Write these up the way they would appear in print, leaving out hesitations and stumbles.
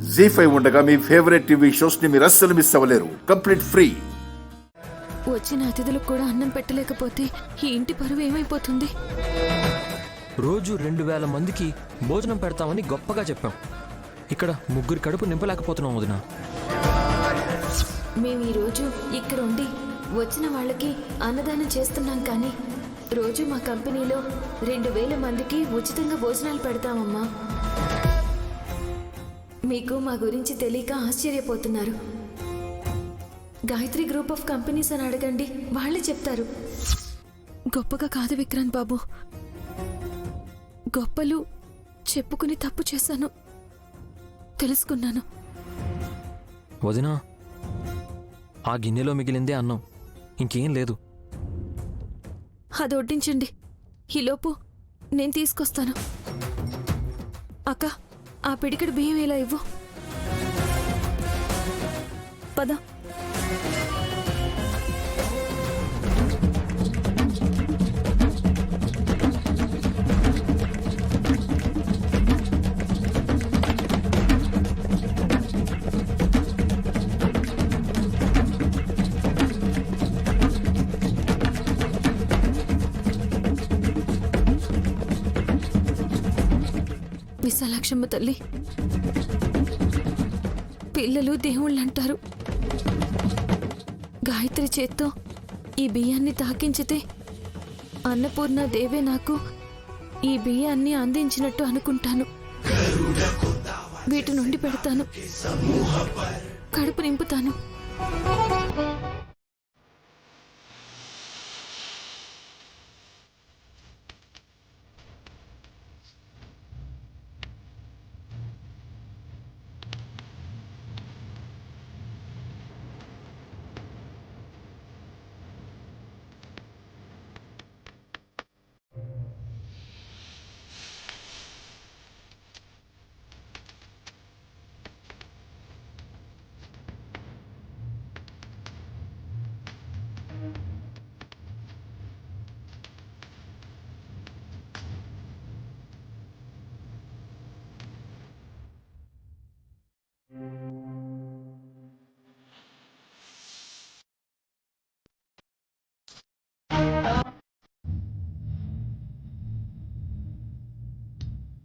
జీ5 ఉండగా మీ favourite TV shows ని మీరు అస్సలు మిస్ అవ్వలేరు. Complete free. వచ్చిన అతిథులకు కూడా అన్నం పెట్టలేకపోతే ఈ ఇంటి పరువు ఏమైపోతుంది? రోజు 2000 మందికి భోజనం పెడతామని గొప్పగా చెప్పాం. ఇక్కడ ముగ్గురి కడుపు నింపలేకపోతున్నాం వదినా. మేము ఈరోజు ఇక్కడ ఉండి వచ్చిన వాళ్ళకి అన్నదానం చేస్తున్నాం, కానీ రోజు మా కంపెనీలో 2000 మందికి ఉచితంగా భోజనాలు పెడతామమ్మా. మీకు మా గురించి తెలియక ఆశ్చర్యపోతున్నారు. గాయత్రి గ్రూప్ ఆఫ్ కంపెనీస్ అని అడగండి, వాళ్ళే చెప్తారు. గొప్పగా కాదు విక్రాంత్ బాబు, గొప్పలు చెప్పుకుని తప్పు చేశాను, తెలుసుకున్నాను. వదినా, ఆ గిన్నెలో మిగిలిందే అన్నం, ఇంకేం లేదు. అది వడ్డించండి, ఈలోపు నేను తీసుకొస్తాను. అక్క, ఆ పిడికెడు బియ్యం ఇలా ఇవ్వు. పద. విశాలాక్షమ్మ తల్లి, పిల్లలు దేవుళ్ళు అంటారు. గాయత్రి చేత్తో ఈ బియ్యాన్ని తాకించితే అన్నపూర్ణ దేవే నాకు ఈ బియ్యాన్ని అందించినట్టు అనుకుంటాను. వీటి నుండి పెడతాను, కడుపు నింపుతాను.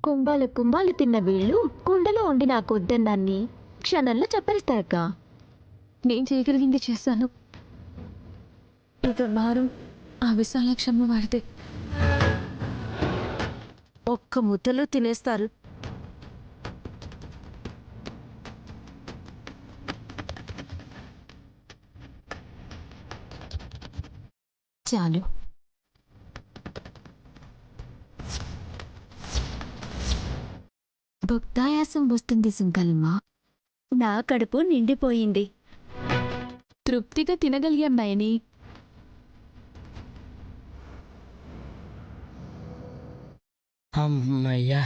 కుంభాలు కుంభాలు తిన్న వీళ్ళు కుండలో ఉండి నాకు వద్దన్నాన్ని క్షణంలో చెప్పేస్తారక్క. నేను చేయగలిగింది చేశాను. ఇక భారం ఆ విశాలాక్షమ్మ వాడితే. ఒక్క ముద్దలో తినేస్తారు. చాలు. భక్తాయాసం వస్తుంది సుంకల్మా. నా కడుపు నిండిపోయింది. తృప్తిగా తినగలిగాం నయని. అమ్మయ్యా.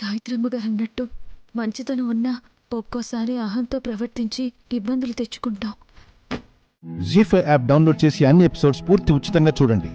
గాయత్రమ్మ గారు అన్నట్టు మంచితనం ఉన్నా ఒక్కోసారి అహంతో ప్రవర్తించి ఇబ్బందులు తెచ్చుకుంటాం. జీ5 యాప్ డౌన్లోడ్ చేసి అన్ని ఎపిసోడ్స్ పూర్తి ఉచితంగా చూడండి.